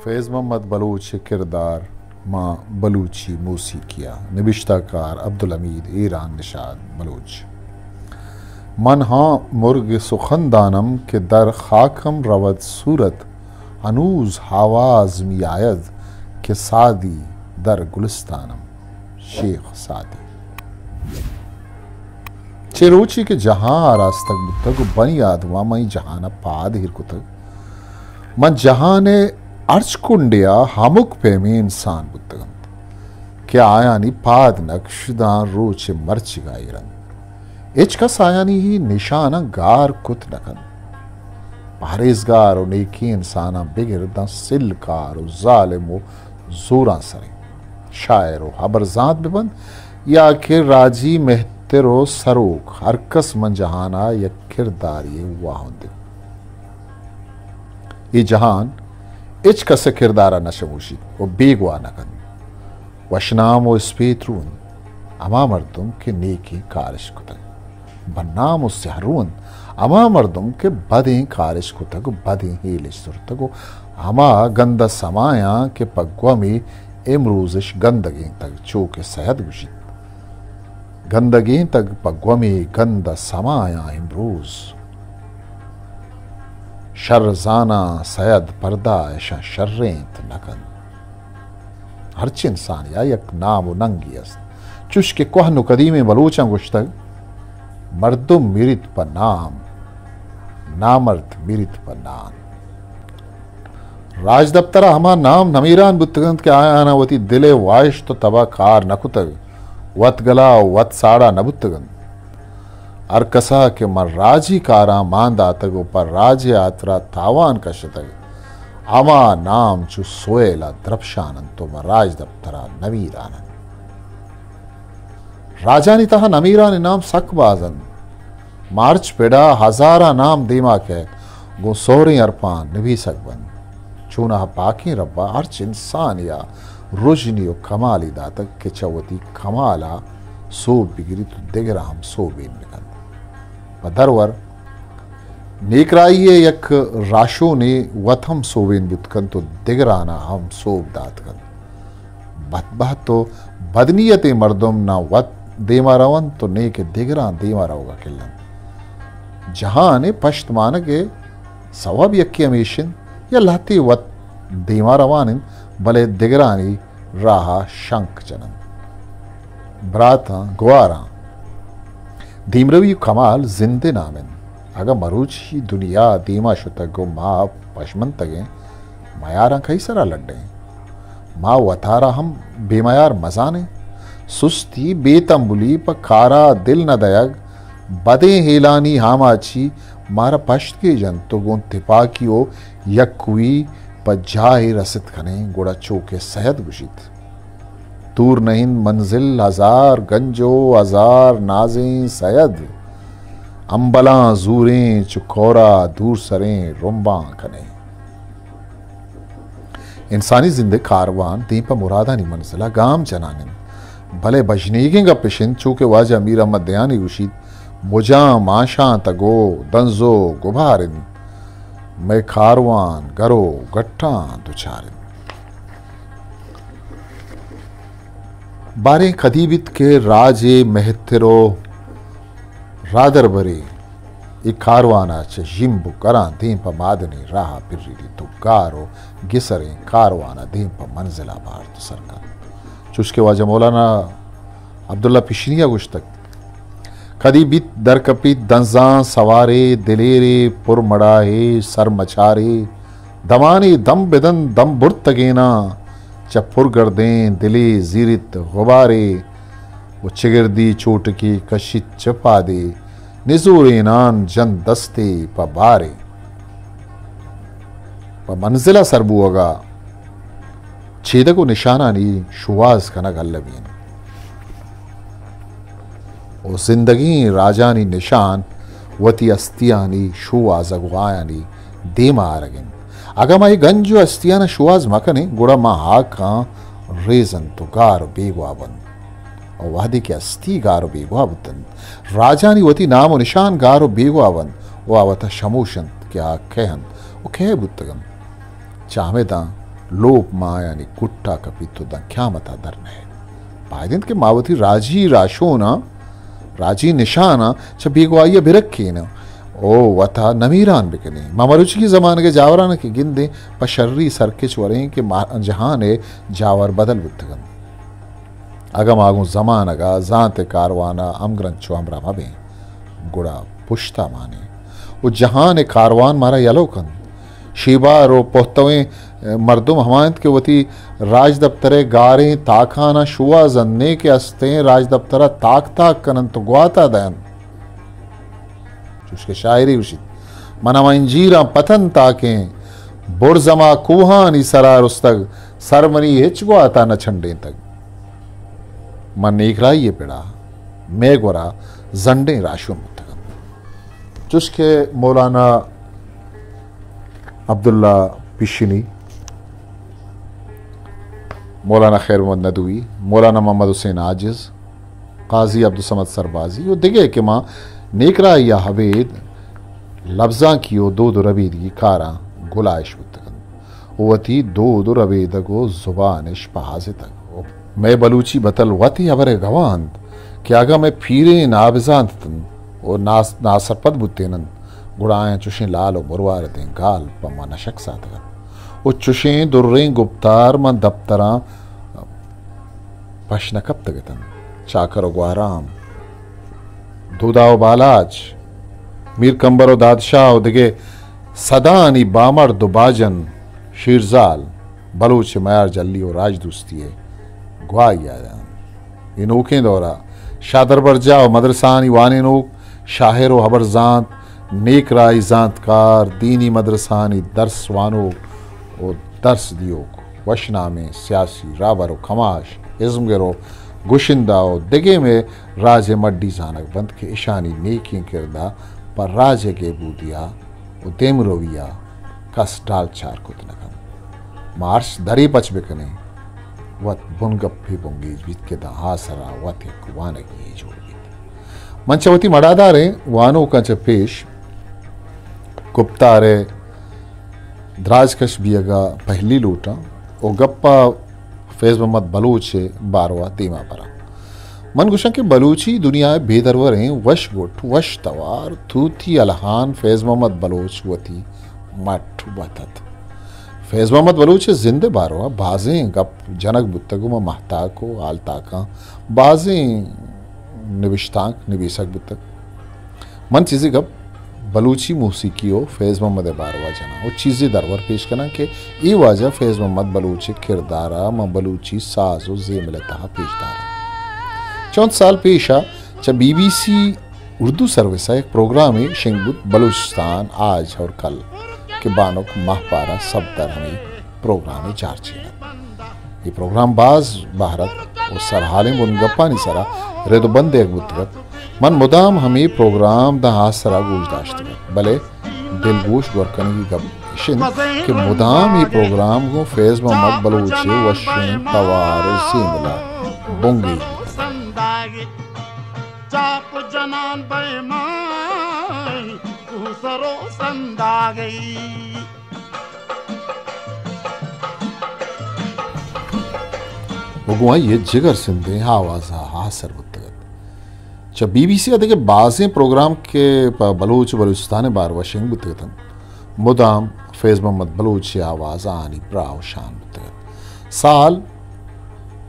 फैज़ मोहम्मद बलूच किरदार माँ बलूची मूसीकिया नबिश्ताकार अब्दुल हमीद ईरान निशाद बलूच मन हाँ मुर्ग सुखनदानम के दर खाकम रवद सूरत हनूज हवाज मियायद के सादी दर गुलिस्तानम शेख सादी चेरोची के जहां आरास्तक बुतक बनी आदमा मई जहाना पाद हिरकुतक मन जहाने अर्च कुंडिया हामुक पेमी इंसान बुतगन क्या आयानी पाद नक्शदान रोचे मर्च गायरन इचकस आयानी ही निशाना गार कुत नकन परहेजगार और नेकी इंसाना बिगिर दा सिलकार और जालिम और जोरा सरे शायर और हबरजात बिबंद या के राजी मेहतरो सरोक हरकस मन जहाना या किरदार ये वाहुंद ये जहान इचकस किरदारा नशमूशी और बेगवा नकन वशनाम और स्पेत्रून अमा मर्दुम के नेकी कारश कुतक बनाम उससे हरून अमा मर्दुम के बदें कारश कुतक बदें हीलिश सुरतको अमा गंदा समाया के पगवा में इमरूजिश गंदगी तक चोके सहद गुशी गंदगी तक पगवा में गंदा समाया इमरूज शर्रजाना सैद पर्दा ऐशा शर्रेंत नकन हरच इंसान या यक नाम नंगी अस्त चुश के कोहनु कदीमे बलूचा गुश्तग मर्दुम मिरित पर नाम नामर्द मिरित पर नाम राज दफ्तरा हमा नाम नमीरान बुतगंत के आया वती दिले वाइश तो तबा कार नकुतग वत गला वत साड़ा नबुतगंत अरकसा के मर राजी कारा मांदा तगो पर राज यात्रा तावान कशतग अमा नाम चु सोएला द्रपशानन तो मर राज दफ्तरा नवीरानन राजानी तहा नमीरान नाम सकबाजन मार्च पेड़ा हजारा नाम दीमा के गो सोहरी अरपान नबी सकबन चूना पाकी रब्बा अर्च इंसान या रुजनी कमाली दातक के चवती कमाला सो बिगरी तो देगरा हम सो बेन निकल दरवर नेकराइये यक राशो ने वथम सोवेन बुतकन तो दिगराना हम सोब दातकन बदबह तो बदनीयते मर्दुम ना वत देमा रवन तो ने के दिगरा देमा रहोगा किल्लन जहां ने पश्त मान के सवाब यक्की अमेशन या लाती वत देमा रवानिन भले दिगरानी राहा शंक जनन ब्राता ग्वारा दीमरवी कमाल जिंदे नामिन अगर मरूची दुनिया दीमा शुतगो माँ पशमन तगे मयारा कई सरा लड्डे माँ वतारा हम बेमयार मजाने सुस्ती बेतंबुली प कारा दिल न दयग बदे हेलानी हामाची मारा पश्त के जंतु गुन तिपाकियो यकुई प जाहि रसित खने गुड़ा चौके सहद गुशित दूर नहीं मंजिल हजार गंजो हजार नाजें सैयद अंबला जूरें चुकोरा दूर सरें रुम्बा खने इंसानी जिंदे कारवान दीपा मुरादानी मंजिला गाम जनानिन भले बजनीगे का पिशिन चूके वाजा मीरा मध्यानी उशीद मुजा माशा तगो दंजो गुभारिन मैं कारवान गरो गट्टा दुचारिन बारे खदीबित के राजे महतरो रादर बरे ई कारवाना चे जिम्बु करां दीम पर मादनी राह पिर्री तो गारो गिसरे कारवाना दीम पर मंजिला बार तो सरकार चुस्के वाजा मौलाना अब्दुल्ला पिशनिया गुश्तक खदीबित दरकपित दंजा सवारे दिलेरे पुरमड़ाहे सर मचारे दमानी दम बेदन दम बुर्तगेना चपुर गर्दें दिले जीरित गुबारे वो चिगिरदी चोट की कशित चपा दे निजूरे नान जन दस्ते पबारे प मंजिला सरबू होगा छेदको निशाना नी शुवाज कना गल्लबीन ओ जिंदगी राजानी निशान वती अस्तियानी शुवाज अगवायानी देमा आरगिन अगर माई गंजो अस्तियाना शुवाज मकने गुड़ा मा हाका रेजन तो गार बेगवाबन और वादी के अस्ती गारो बेगवाबतन राजानी वती नामो निशान गारो बेगवाबन वो आवता शमूशंत क्या कहन वो कह बुत्तगम चामेदा लोप माँ यानी कुट्टा कपी तो क्या मता दर नहीं पायदिन के मावती राजी राशो ना राजी निशाना छबी को आइए भिरखी ना ओ वथा नमीरान बिकने मामरुचि की जमान के जावरान की गिंदे पशर्री सरके चुवरें के जहां ने जावर बदल बुद्धगन अगम आगू जमान अगा जाते कारवाना अमग्रंथ चुअमरा मबे गुड़ा पुश्ता माने वो जहां ने कारवान मारा यलोकन शीबा रो पोहतवे मर्दुम हमायत के वती राज दफ्तरे गारे ताखाना शुआ जन्ने के अस्ते राज दफ्तरा ताक ताक कनन तो ग्वाता दयन उसके शायरी उचित मनामा इंजीरा पतन ताकें बुरजमा कुहानी सरा रुस्तग सरमनी हिचगो आता न छंडे तक मन एकरा ये पेड़ा मैं गोरा जंडे राशुन मुतगम चुस्के मौलाना अब्दुल्ला पिशिनी मौलाना खैर मोहम्मद नदवी मौलाना मोहम्मद हुसैन आजिज काजी अब्दुल समद सरबाजी वो दिगे कि माँ नेकरा या हवेद लफ्जा की दो रबीद की कारा गुलाइश बुतगन वती दो रबीद को जुबानिश पहाजे तक मैं बलूची बतल वती अबरे गवांद क्या गा मैं फिरे नाबिजांत तन और नासरपत बुतेनन गुड़ाएं चुशें लाल और मुरवार दें गाल पमा नशक सातगन वो चुशें दुर्रें गुप्तार मन दफ्तरा पशना कब तगतन चाकर ग्वाराम दूदाओ बालाज मीर कंबर दादशाह दिगे सदानी बामर दुबाजन शीरजाल बलूच मयार जल्ली और राजदूस्ती है ग्वाया इनोखे दौरा शादर बरजा और मदरसानी वाने नोक शाहिर व हबरजांत नेक राय जांतकार दीनी मदरसानी दर्स वानो और दर्स दियो वशना में सियासी राबर व खमाश इज्म गिरो गुशिंदाओ दिगे में राज मड्डी जानक बंद के ईशानी नेकी किरदा पर राज के बूदिया उतेम रोविया कस डाल चार कुतनकम मार्च दरी पच बिकने वत बुनगप्पी बुंगी बीत के हासरा वत एक वाने की जोड़ी मंचवती मडादारे वानो का पेश गुप्तारे द्राजकश बियगा पहली लूटा ओ गप्पा फैज मोहम्मद बलूच बारवा तीमा परा मन गुशा के बलूची दुनिया बेदरवर हैं वश गुट वश तवार थूथी अलहान फैज मोहम्मद बलूच वती मठ बतत फैज मोहम्मद बलूच जिंदे बारवा बाजें गप जनक बुतगुमा महता को आलताका बाजें निविश्तांक निवेशक बुतक मन चीज़ें गप बलूची मूसीकी हो फैज़ मोहम्मद बारवा जना वो चीज़ें दरवर पेश करना कि ये वाजा फैज़ मोहम्मद बलूची किरदारा म बलूची साजो जेमलता पेशदारा 14 साल पेशा जब BBC उर्दू सर्विस एक प्रोग्राम है शिंगबुत बलूचिस्तान आज और कल के बानोक माहपारा सब तरह प्रोग्राम चार चीन ये प्रोग्राम बाज भारत और सरहाले मुनगप्पा नहीं सरा रेदो बंदे एक बुतगत मन मुदाम हमें प्रोग्राम द हासरा गोश दाश्त भले दिल गोश वर्कन की गपिशन कि मुदाम ये प्रोग्राम को फैज मोहम्मद बलूची वशीन तवार सीमला बुंगी चाप जनान बेईमान दूसरो संदागे वो ये जिगर सिंधे आवाज हासर बुतगत जब BBC का देखिए बाज़ें प्रोग्राम के बलूचिस्तान बार वशिंग बुतगतन मुदाम फैज़ मोहम्मद बलूची आवाज़ आनी प्राव शान बुतगत साल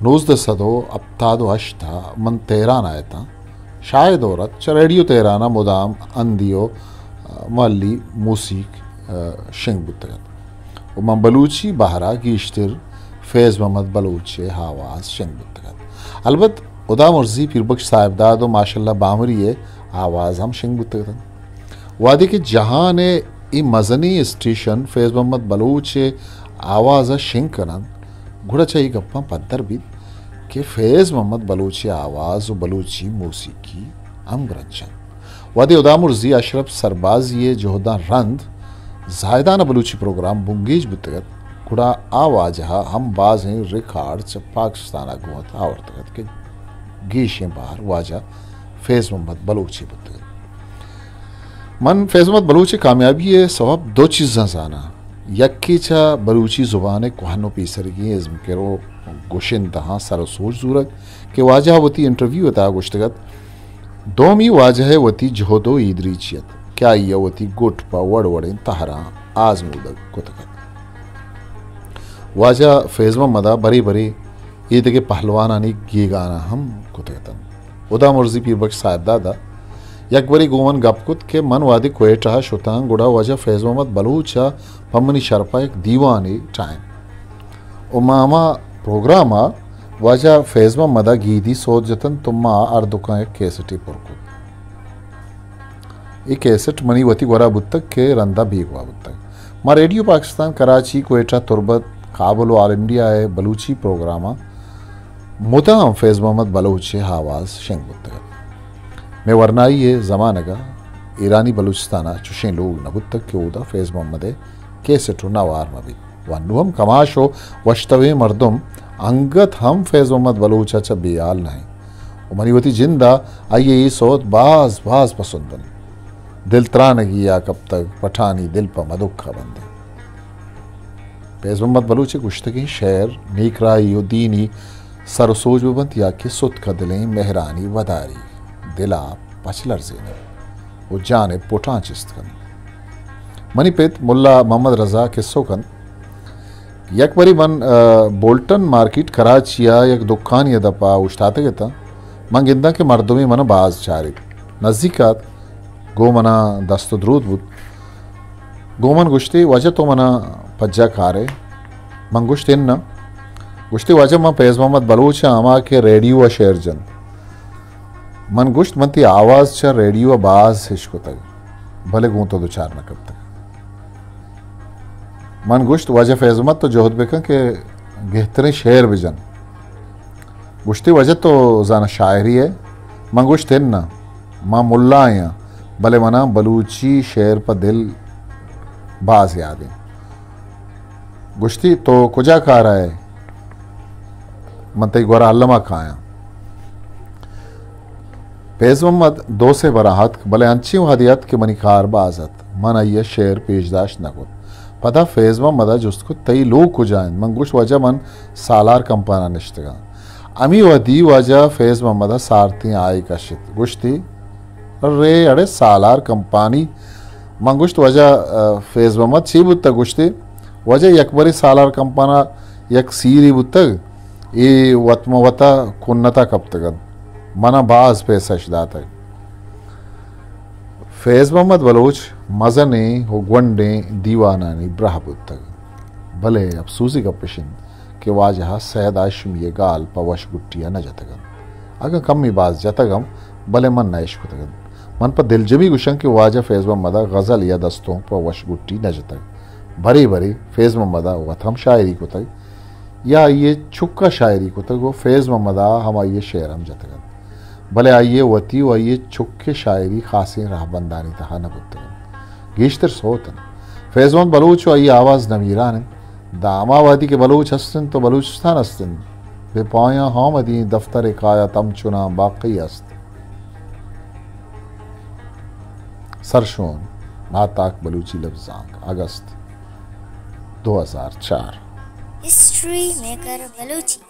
19 अब्तादो अश्ता मन तेरान आयता शायद औरत च रेडियो तेराना मुदाम अंदियो मल्ली मूसीक शिंग बुतगत मन बलूची बहरा गिश्तर फैज़ मोहम्मद बलूची आवाज़ शिंग बुतगत अलबत् उदा मुर्जी पीरबख्श साहिबदाद और माशाल्लाह बामरी आवाज़ हम शिंग बुतगतन वादे के जहाँ ने ई मजनी स्टेशन फैज़ मोहम्मद बलूच आवाज़ शिंग करन गुड़ा चाहिए गप्पा पत्थर भी कि फैज़ मोहम्मद बलूची आवाज़ और बलूची मौसीकी हम ग्रंचन वादे उदा मुर्जी अशरफ सरबाज ये जोहदा रंद जायदाना बलूची प्रोग्राम बुंगेज बुतगत गुड़ा आवाज़ हम बाज हैं रिकॉर्ड च पाकिस्तान अगुवत आवर्तगत के गीशें बाहर वाजा फैज़ मोहम्मद बलूची बुतगत मन फैज़ मोहम्मद बलूची कामयाबी है सबब दो चीज़ें जाना यक्की चा बलूची ज़ुबान कोहनो पीसरगी इज़्म के रो गुशिन तहाँ सर सोच जूरक के वाजह वती इंटरव्यू अता गुश्तगत दोमी वाजह वती जहोदो ईदरीचियत क्या ये वती गुट पा वड़ वड़े तहरा आजमूदक कुतगत वाजह फेज़म मदा बरी बरी ईद के पहलवानानी गीगाना हम कुतगतन उदा मुर्जी पीर बख्श साहब दादा यकबरी गोवन गपकुत के मन वादी कोयटा शुतांग गुड़ा वजह फैज़ मोहम्मद बलूचा पम्मनी शरपा एक दीवानी टाइम उमामा प्रोग्रामा वजह फैज़ मोहम्मद गीदी सोच जतन तुम्मा अर्दुका एक कैसेटी पुरकुत ये कैसेट मनी वती गोरा बुत्तक के रंदा भीगवा बुत्तक मा रेडियो पाकिस्तान कराची कोयटा तुरबत काबुल ऑल इंडिया है बलूची प्रोग्रामा मुदाम फैज़ मोहम्मद बलूचे आवाज़ शेंग बुत्तक मैं वरनाई ये ज़मानगा ईरानी बलूचिस्ताना चुशें लोग नबुत तक के उदा फैज़ मोहम्मद कैसेटो नवार मबी वनुम कमाशो वश्तवे मर्दुम अंगत हम फैज़ मोहम्मद बलूचा चा बेयाल नहीं उमरीवती जिंदा आइए ये सोत बाज बाज पसंदन दिल त्रानगी या कब तक पठानी दिल पर मदुखा बंदे फैज़ मोहम्मद बलूचे गुश्तगी शेर नीकराई यो दीनी सरसोज बंत या कि सुत का दिलें मेहरानी वदारी दिला पचलर ज़ेने वो जाने पोटां चिस्त कन मनी पेत मुल्ला मोहम्मद रज़ा किस्सो कन यक बरी मन बोल्टन मार्केट कराचिया यक दुकान या दपा उश्ताते गता मन गिंदा के मर्दों में मन बाज चारी नज़दीकात गो मना दस्तो द्रूद बुद गोमन गुश्ती वजह तो मना पज्जा कारे मन गुश्त इन न गुश्ती वजह मन फैज़ मोहम्मद बलूचा आमा के रेडियो शेर जन मन गुश्त मनती आवाज़ चा रेडियो बाज हिश्को तक भले गूँ तो दुचार न कब तक मन गुश्त वजह फैज़मत तो जोहद बेकन के बेहतरीन शेर बिजन गुश्ती वजह तो जाना शायरी है मन गुश्त इन ना माँ मुल्ला आया भले मना बलूची शेर पर दिल बाज यादें गुश्ती तो कुजा खा रहा है मन तई गोरा अल्लमा खाया फैज़ मोहम्मद दो से बराहत भले अंची हदियत के मनिकार बाजत मन आइए शेर पेशदाश नकुत पता फैज़ मोहम्मद जुस्त तई लोग कुजाइन मंगुश वजह मन सालार कंपाना निश्तगा अमी वदी वजह फैज़ मोहम्मद सारती आई कशित गुश्ती रे अड़े सालार कंपानी मंगुश्त वजह फैज़ मोहम्मद सी बुत्तक गुश्ती वजह यकबरी सालार कंपाना यक सीरी बुत्तक ये वतमवता कुन्नता कब तक मना बाज पैसा शदात है फैज़ मोहम्मद बलोच मज़ने हो ग्वंडे दीवानानी ब्राहबुद तक भले अफसूसी का पेशिंद के वाजह सैद आशम ये गाल पवश गुट्टिया न जतगन अगर कम ही बाज जतगम भले मन न इश्क तगन मन पर दिलजमी गुशन के वाजह फैज़ मोहम्मद गज़ल या दस्तों पर वश गुट्टी न जतग भरी भरी फैज़ मोहम्मद वथम शायरी को तक या ये छुक्का शायरी को तक वो फैज़ मोहम्मद हम आइए शेर हम जतगन भले आइए वती व आइए छुक्के शायरी खासी राहबंदानी तहा न बुत्तगन गेश्तर सोतन फैज़ मोहम्मद बलूच आइए आवाज़ नवीरान दामावादी के बलूच हस्तिन तो बलूचिस्तान हस्तिन वे पाया हम अदी दफ्तर काया तम चुना बाकी अस्त सरशोन नाताक बलूची लफ्जांग अगस्त 2004 हिस्ट्री मेकर बलूची।